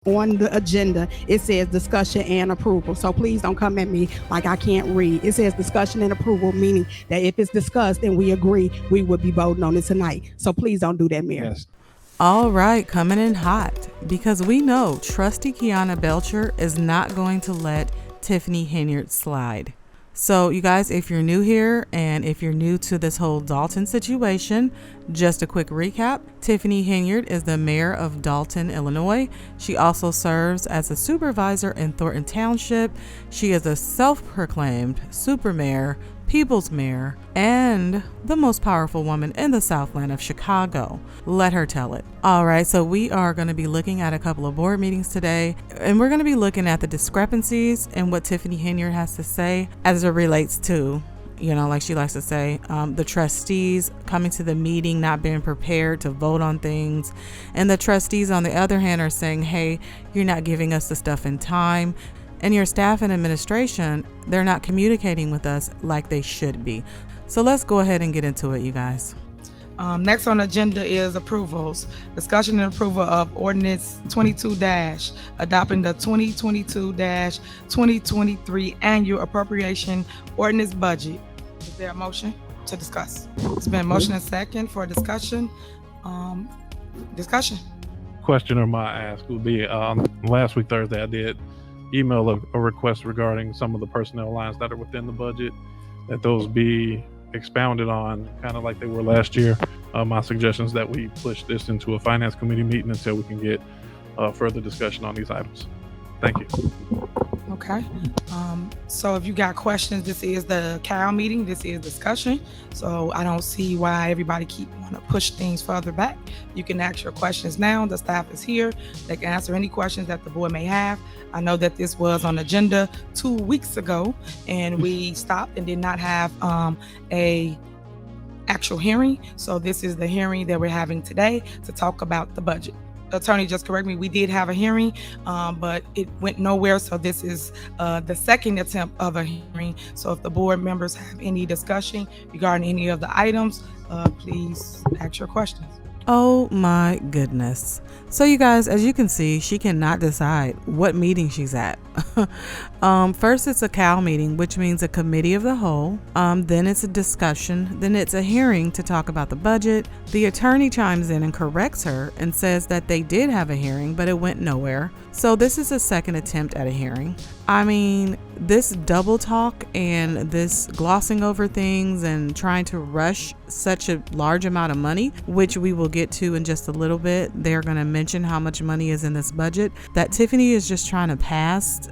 on the agenda, it says discussion and approval. So please don't come at me like I can't read. It says discussion and approval, meaning that if it's discussed and we agree, we would be voting on it tonight. So please don't do that, Mayor. Yes. All right, coming in hot because we know Trustee Kiana Belcher is not going to let Tiffany Henyard slide. So, you guys, if you're new here and if you're new to this whole Dolton situation, just a quick recap. Tiffany Henyard is the mayor of Dolton, Illinois. She also serves as a supervisor in Thornton Township. She is a self-proclaimed super mayor, people's mayor, and the most powerful woman in the Southland of Chicago. Let her tell it. All right, so we are going to be looking at a couple of board meetings today, and we're going to be looking at the discrepancies and what Tiffany Henyard has to say as it relates to, like she likes to say, the trustees coming to the meeting, not being prepared to vote on things. And the trustees, on the other hand, are saying, hey, you're not giving us the stuff in time. And your staff and administration, they're not communicating with us like they should be. So let's go ahead and get into it, you guys. Next on the agenda is approvals. Discussion and approval of ordinance 22- adopting the 2022-2023 annual appropriation ordinance budget. Is there a motion to discuss? It's been motion and second for discussion. Discussion. Question or my ask would be, last week Thursday I did email a request regarding some of the personnel lines that are within the budget, that those be expounded on kind of like they were last year. My suggestion is that we push this into a finance committee meeting until we can get further discussion on these items. Thank you. Okay. So if you got questions, this is the Cal meeting. This is discussion. So I don't see why everybody keep want to push things further back. You can ask your questions now. The staff is here. They can answer any questions that the board may have. I know that this was on agenda 2 weeks ago, and we stopped and did not have a actual hearing. So this is the hearing that we're having today to talk about the budget. Attorney, just correct me, we did have a hearing, but it went nowhere. So this is the second attempt of a hearing. So if the board members have any discussion regarding any of the items, please ask your questions. Oh my goodness. So you guys, as you can see, she cannot decide what meeting she's at. First it's a Cal meeting, which means a committee of the whole. Then it's a discussion. Then it's a hearing to talk about the budget. The attorney chimes in and corrects her and says that they did have a hearing, but it went nowhere. So this is a second attempt at a hearing. I mean, this double talk and this glossing over things and trying to rush such a large amount of money, which we will get to in just a little bit. They're going to mention how much money is in this budget that Tiffany is just trying to pass,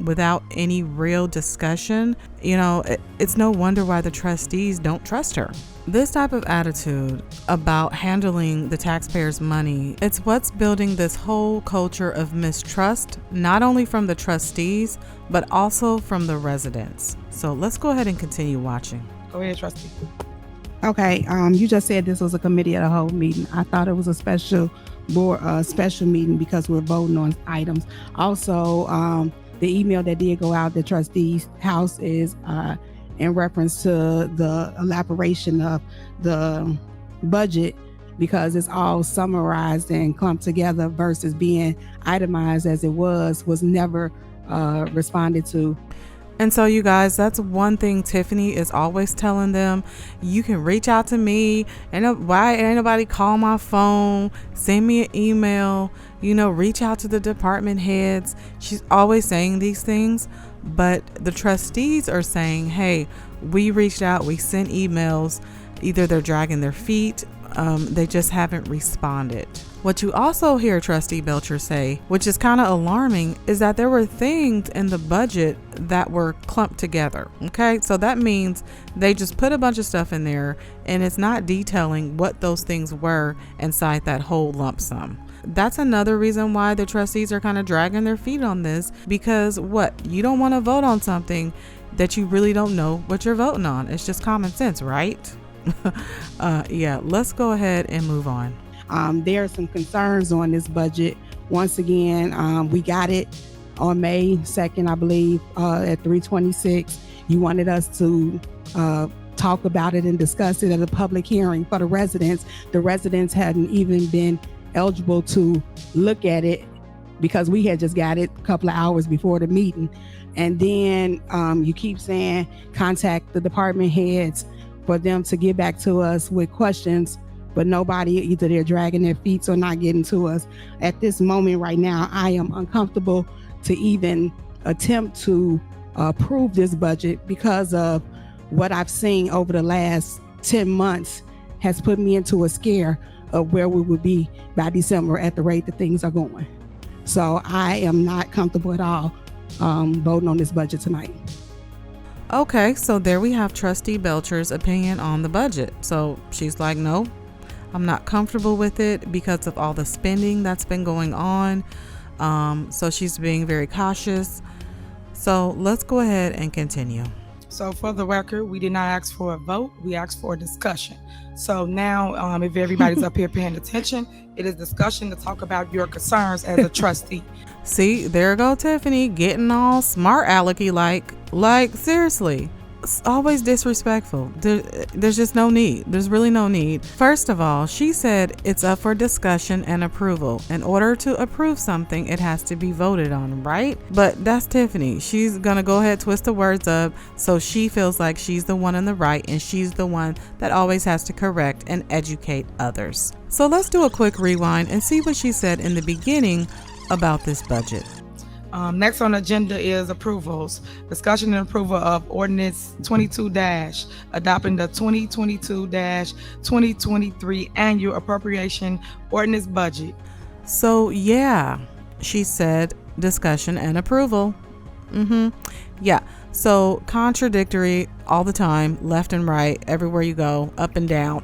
without any real discussion. It's no wonder why the trustees don't trust her. This type of attitude about handling the taxpayers' money, it's what's building this whole culture of mistrust, not only from the trustees, but also from the residents. So let's go ahead and continue watching. Go ahead, trustee. Okay, you just said this was a committee of the whole meeting. I thought it was a special meeting because we're voting on items. Also, the email that did go out, the trustees' house, is in reference to the elaboration of the budget, because it's all summarized and clumped together versus being itemized as it was never responded to. And so you guys, that's one thing Tiffany is always telling them. You can reach out to me, and why ain't nobody call my phone, send me an email, reach out to the department heads. She's always saying these things, but the trustees are saying, hey, we reached out, we sent emails. Either they're dragging their feet, they just haven't responded. What you also hear Trustee Belcher say, which is kind of alarming, is that there were things in the budget that were clumped together. Okay, so that means they just put a bunch of stuff in there and it's not detailing what those things were inside that whole lump sum. That's another reason why the trustees are kind of dragging their feet on this, because you don't want to vote on something that you really don't know what you're voting on. It's just common sense, right? Yeah, let's go ahead and move on. There are some concerns on this budget. Once again, we got it on May 2nd, I believe, at 3:26. You wanted us to talk about it and discuss it at a public hearing for the residents. The residents hadn't even been eligible to look at it because we had just got it a couple of hours before the meeting. And then you keep saying contact the department heads for them to get back to us with questions, but nobody, either they're dragging their feet or not getting to us. At this moment right now, I am uncomfortable to even attempt to approve this budget because of what I've seen over the last 10 months has put me into a scare of where we would be by December at the rate that things are going. So I am not comfortable at all voting on this budget tonight. Okay, so there we have Trustee Belcher's opinion on the budget. So she's like, no, I'm not comfortable with it because of all the spending that's been going on. So she's being very cautious. So let's go ahead and continue. So for the record, we did not ask for a vote. We asked for a discussion. So now, if everybody's up here paying attention, it is discussion to talk about your concerns as a trustee. See, there go Tiffany getting all smart alecky like seriously. It's always disrespectful. There's just no need. There's really no need. First of all, she said it's up for discussion and approval. In order to approve something, it has to be voted on, right? But that's Tiffany. She's gonna go ahead, twist the words up so she feels like she's the one in the right and she's the one that always has to correct and educate others. So let's do a quick rewind and see what she said in the beginning about this budget. Next on the agenda is approvals. Discussion and approval of ordinance 22- adopting the 2022-2023 annual appropriation ordinance budget. So yeah, she said discussion and approval. Yeah, so contradictory all the time, left and right, everywhere you go, up and down.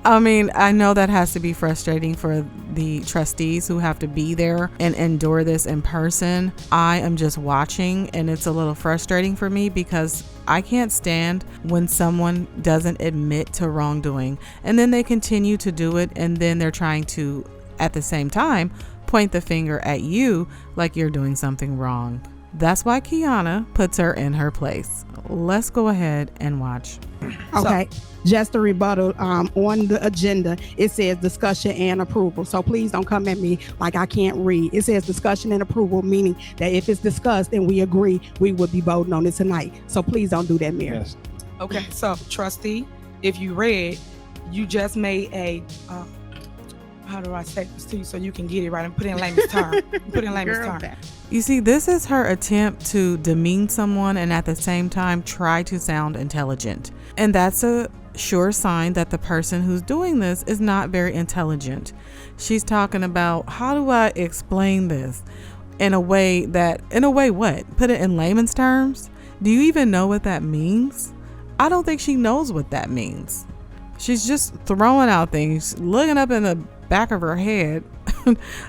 I mean, I know that has to be frustrating for the trustees who have to be there and endure this in person. I am just watching and it's a little frustrating for me because I can't stand when someone doesn't admit to wrongdoing and then they continue to do it and then they're trying to, at the same time, point the finger at you like you're doing something wrong. That's why Kiana puts her in her place. Let's go ahead and watch. Okay, just a rebuttal. On the agenda, it says discussion and approval. So please don't come at me like I can't read. It says discussion and approval, meaning that if it's discussed and we agree, we will be voting on it tonight. So please don't do that, Mayor. Yes. Okay, so trustee, if you read, you just made a, how do I say this to you so you can get it right and put it in layman's term. Put it in layman's term. You see, this is her attempt to demean someone and at the same time try to sound intelligent. And that's a sure sign that the person who's doing this is not very intelligent. She's talking about, how do I explain this in a way what? Put it in layman's terms? Do you even know what that means? I don't think she knows what that means. She's just throwing out things, looking up in the back of her head.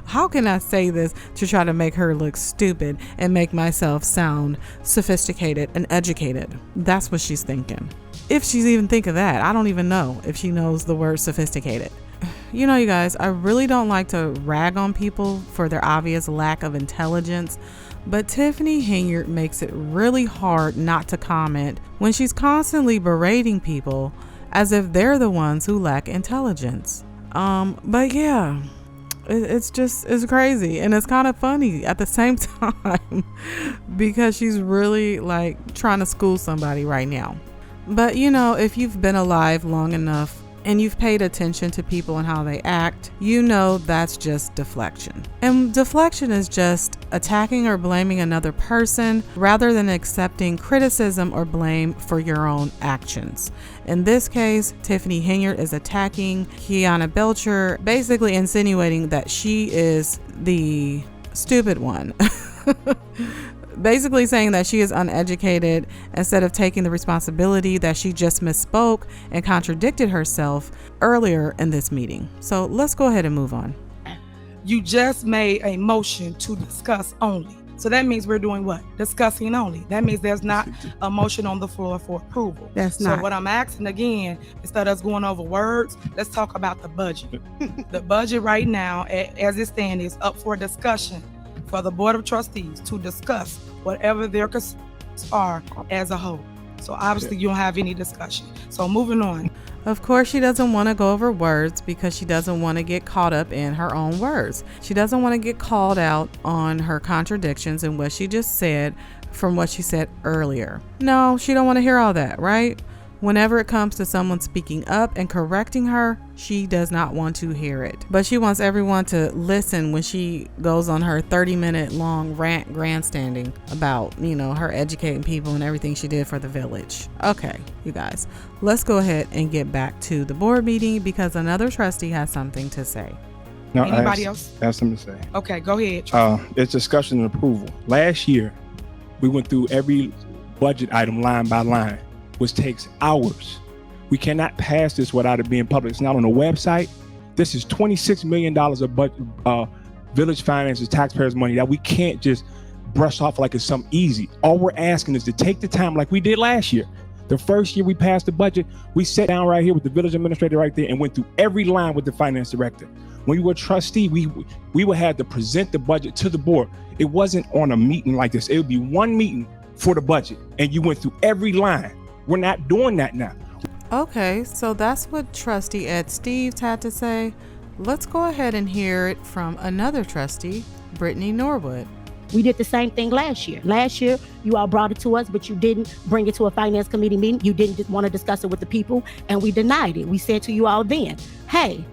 How can I say this to try to make her look stupid and make myself sound sophisticated and educated? That's what she's thinking. If she's even thinking that, I don't even know if she knows the word sophisticated. You know, you guys, I really don't like to rag on people for their obvious lack of intelligence, but Tiffany Henyard makes it really hard not to comment when she's constantly berating people as if they're the ones who lack intelligence. But yeah, it's crazy and it's kind of funny at the same time because she's really like trying to school somebody right now. But you know, if you've been alive long enough and you've paid attention to people and how they act, you know that's just deflection. And deflection is just attacking or blaming another person rather than accepting criticism or blame for your own actions. In this case, Tiffany Henyard is attacking Kiana Belcher, basically insinuating that she is the stupid one. Basically saying that she is uneducated instead of taking the responsibility that she just misspoke and contradicted herself earlier in this meeting. So let's go ahead and move on. You just made a motion to discuss only. So that means we're doing what? Discussing only. That means there's not a motion on the floor for approval. That's not. So what I'm asking again, instead of us going over words, let's talk about the budget. The budget right now, as it stands, is up for discussion for the Board of Trustees to discuss whatever their concerns are as a whole. So obviously you don't have any discussion. So moving on. Of course, she doesn't want to go over words because she doesn't want to get caught up in her own words. She doesn't want to get called out on her contradictions in what she just said from what she said earlier. No, she don't want to hear all that, right? Whenever it comes to someone speaking up and correcting her, she does not want to hear it. But she wants everyone to listen when she goes on her 30-minute long rant grandstanding about, her educating people and everything she did for the village. Okay, you guys, let's go ahead and get back to the board meeting because another trustee has something to say. No, Anybody else? I have something to say. Okay, go ahead. It's discussion and approval. Last year, we went through every budget item line by line, which takes hours. We cannot pass this without it being public. It's not on the website. This is $26 million of village finances, taxpayers' money that we can't just brush off like it's something easy. All we're asking is to take the time like we did last year. The first year we passed the budget, we sat down right here with the village administrator right there and went through every line with the finance director. When we were trustee, we would have to present the budget to the board. It wasn't on a meeting like this. It would be one meeting for the budget and you went through every line. We're not doing that now. Okay, so that's what Trustee Ed Steves had to say. Let's go ahead and hear it from another trustee, Brittany Norwood. We did the same thing last year. Last year, you all brought it to us, but you didn't bring it to a finance committee meeting. You didn't want to discuss it with the people, and we denied it. We said to you all then, hey,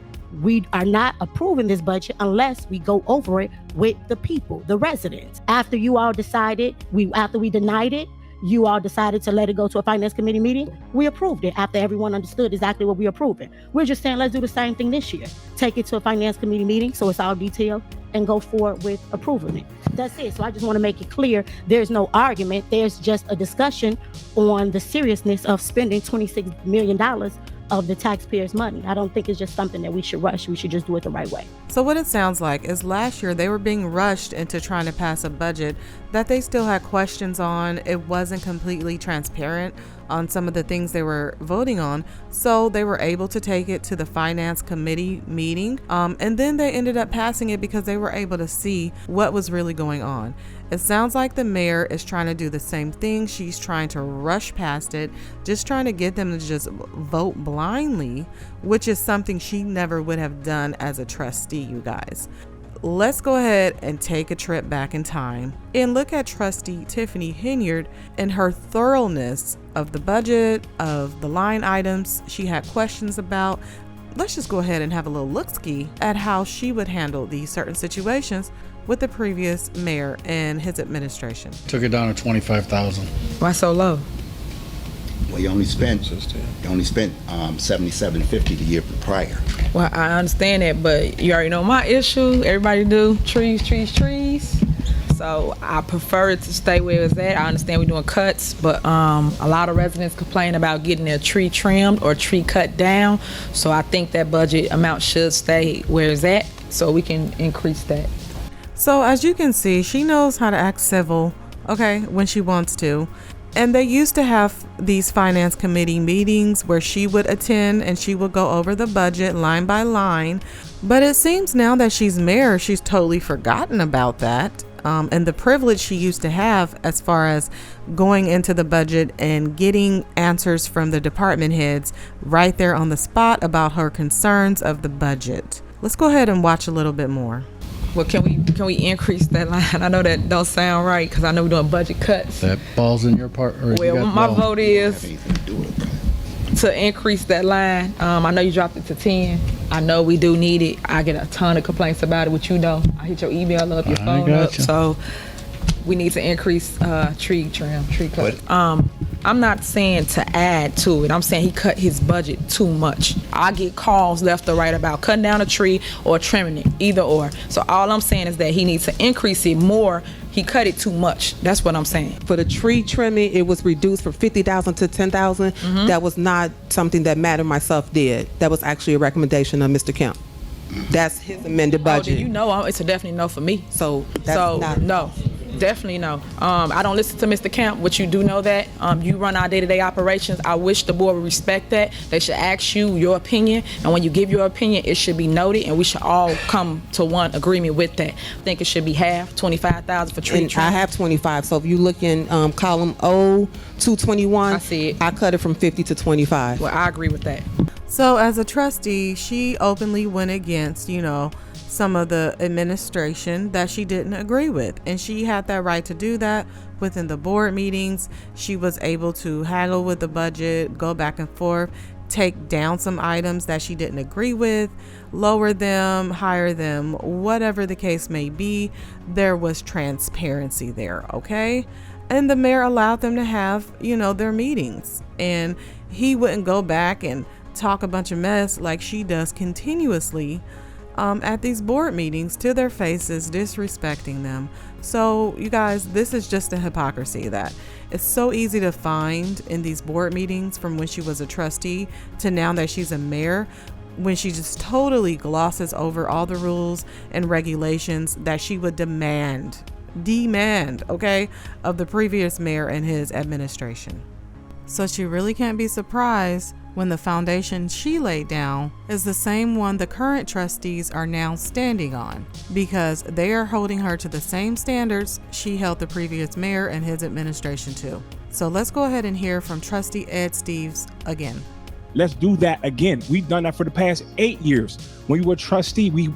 we are not approving this budget unless we go over it with the people, the residents. After you all decided, after we denied it, you all decided to let it go to a finance committee meeting. We approved it after everyone understood exactly what we're approving. We're just saying, let's do the same thing this year. Take it to a finance committee meeting so it's all detailed and go forward with approving it. That's it. So I just want to make it clear, there's no argument. There's just a discussion on the seriousness of spending $26 million of the taxpayers' money. I don't think it's just something that we should rush. We should just do it the right way. So what it sounds like is last year they were being rushed into trying to pass a budget that they still had questions on. It wasn't completely transparent on some of the things they were voting on. So they were able to take it to the finance committee meeting. And then they ended up passing it because they were able to see what was really going on. It sounds like the mayor is trying to do the same thing. She's trying to rush past it, just trying to get them to just vote blindly, which is something she never would have done as a trustee, you guys. Let's go ahead and take a trip back in time and look at Trustee Tiffany Henyard and her thoroughness of the budget, of the line items she had questions about. Let's just go ahead and have a little look-ski at how she would handle these certain situations with the previous mayor and his administration. Took it down to 25,000. Why so low? Well, you only spent $77.50 the year prior. Well, I understand that, but you already know my issue. Everybody do trees. So I prefer it to stay where it's at. I understand we're doing cuts, but a lot of residents complain about getting their tree trimmed or tree cut down. So I think that budget amount should stay where it's at so we can increase that. So as you can see, she knows how to act civil, okay, when she wants to. And they used to have these finance committee meetings where she would attend and she would go over the budget line by line. But it seems now that she's mayor, she's totally forgotten about that. And the privilege she used to have as far as going into the budget and getting answers from the department heads right there on the spot about her concerns of the budget. Let's go ahead and watch a little bit more. Well, can we increase that line? I know that don't sound right because I know we're doing budget cuts. That falls in your part. Or well, my vote is Anything to do with it. to increase that line. I know you dropped it to 10. I know we do need it. I get a ton of complaints about it, which you know. I hit your email up, your phone up. So we need to increase tree cut. I'm not saying to add to it. I'm saying he cut his budget too much. I get calls left or right about cutting down a tree or trimming it, either or. So all I'm saying is that he needs to increase it more. He cut it too much. That's what I'm saying. For the tree trimming, it was reduced from 50,000 to 10,000. That was not something that Matt and myself did. That was actually a recommendation of Mr. Kemp. That's his amended budget. Oh, then you know it's a definitely no for me. So that's not no. Definitely no. I don't listen to Mr. Kemp, but you do know that. You run our day-to-day operations. I wish the board would respect that. They should ask you your opinion, and when you give your opinion, it should be noted, and we should all come to one agreement with that. I think it should be half, 25,000 for tree trim. I have 25. So if you look in column O, 221, I see it. I cut it from 50 to 25. Well, I agree with that. So as a trustee, she openly went against, some of the administration that she didn't agree with. And she had that right to do that within the board meetings. She was able to haggle with the budget, go back and forth, take down some items that she didn't agree with, lower them, higher them, whatever the case may be. There was transparency there, okay? And the mayor allowed them to have, their meetings. And he wouldn't go back and talk a bunch of mess like she does continuously at these board meetings to their faces, disrespecting them. So you guys, this is just a hypocrisy that it's so easy to find in these board meetings from when she was a trustee to now that she's a mayor, when she just totally glosses over all the rules and regulations that she would demand, okay, of the previous mayor and his administration. So she really can't be surprised when the foundation she laid down is the same one the current trustees are now standing on, because they are holding her to the same standards she held the previous mayor and his administration to. So let's go ahead and hear from Trustee Ed Steves again. Let's do that again. We've done that for the past 8 years. When you were a trustee, we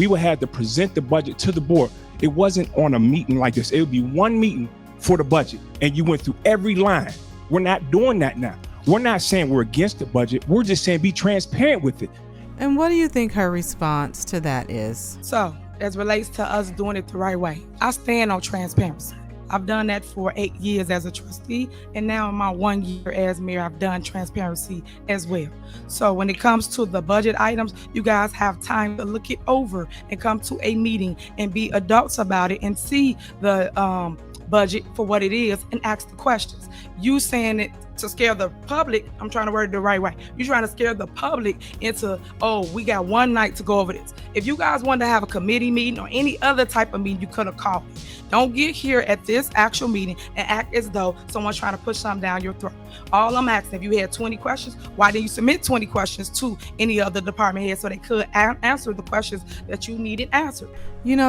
would have to present the budget to the board. It wasn't on a meeting like this. It would be one meeting for the budget, and you went through every line. We're not doing that now. We're not saying we're against the budget. We're just saying be transparent with it. And what do you think her response to that is? So, as relates to us doing it the right way, I stand on transparency. I've done that for 8 years as a trustee, and now in my 1 year as mayor, I've done transparency as well. So when it comes to the budget items, you guys have time to look it over and come to a meeting and be adults about it and see the budget for what it is and ask the questions. You saying it to scare the public, I'm trying to word it the right way. You're trying to scare the public into, oh, we got one night to go over this. If you guys wanted to have a committee meeting or any other type of meeting, you could have called me. Don't get here at this actual meeting and act as though someone's trying to push something down your throat. All I'm asking, if you had 20 questions, why didn't you submit 20 questions to any other department head so they could answer the questions that you needed answered?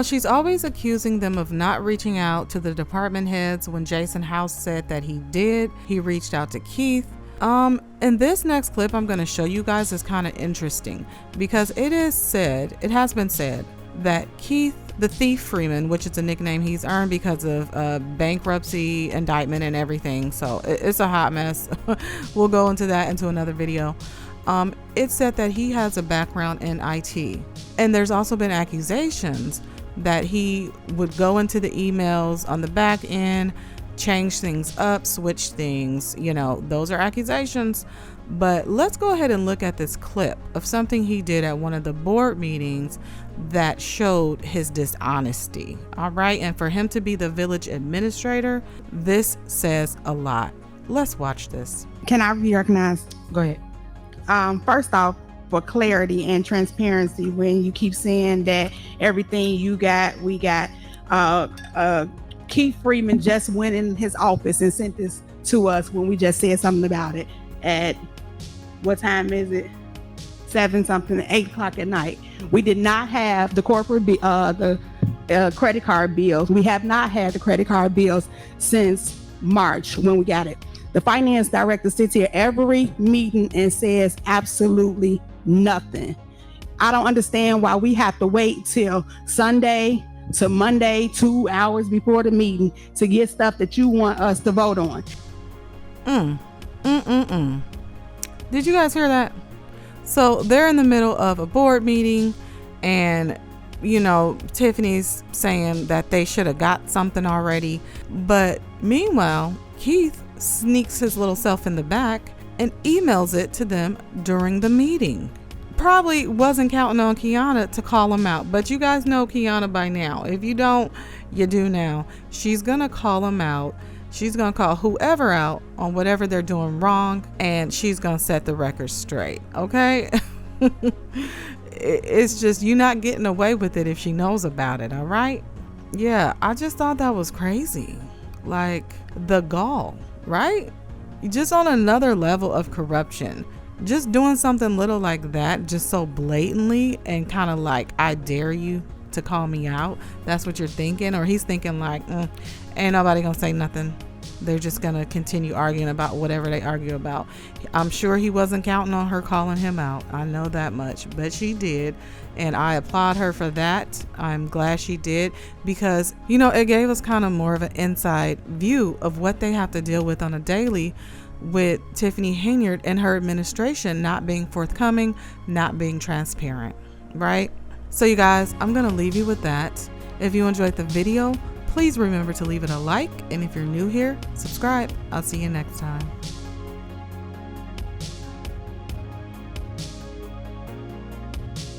She's always accusing them of not reaching out to the department heads when Jason House said that he did. He reached out to Keith. And this next clip I'm going to show you guys is kind of interesting because it has been said that Keith, the Thief Freeman, which is a nickname he's earned because of bankruptcy, indictment, and everything. So it's a hot mess. We'll go into that into another video. It said that he has a background in IT. And there's also been accusations that he would go into the emails on the back end, change things up, switch things, those are accusations. But let's go ahead and look at this clip of something he did at one of the board meetings that showed his dishonesty. All right. And for him to be the village administrator, this says a lot. Let's watch this. Can I be recognized? Go ahead. First off, for clarity and transparency, when you keep saying that everything you got, we got, Keith Freeman just went in his office and sent this to us when we just said something about it at, what time is it? 8 o'clock at night. We did not have the corporate, the credit card bills. We have not had the credit card bills since March when we got it. The finance director sits here every meeting and says absolutely nothing. I don't understand why we have to wait till Sunday to Monday, 2 hours before the meeting to get stuff that you want us to vote on. Did you guys hear that? So they're in the middle of a board meeting and, Tiffany's saying that they should have got something already. But meanwhile, Keith sneaks his little self in the back and emails it to them during the meeting. Probably wasn't counting on Kiana to call him out, but you guys know Kiana by now. If you don't, you do now. She's gonna call him out. She's gonna call whoever out on whatever they're doing wrong, and she's gonna set the record straight, okay? It's just, you're not getting away with it if she knows about it, all right? Yeah, I just thought that was crazy. Like, the gall, right? Just on another level of corruption. Just doing something little like that, just so blatantly, and kind of like, I dare you to call me out. That's what you're thinking. Or he's thinking like, ain't nobody gonna say nothing. they're just going to continue arguing about whatever they argue about. I'm sure he wasn't counting on her calling him out. I know that much, but she did. And I applaud her for that. I'm glad she did, because, you know, it gave us kind of more of an inside view of what they have to deal with on a daily with Tiffany Henyard and her administration not being forthcoming, not being transparent, right? So you guys, I'm going to leave you with that. If you enjoyed the video, please remember to leave it a like. And if you're new here, subscribe. I'll see you next time.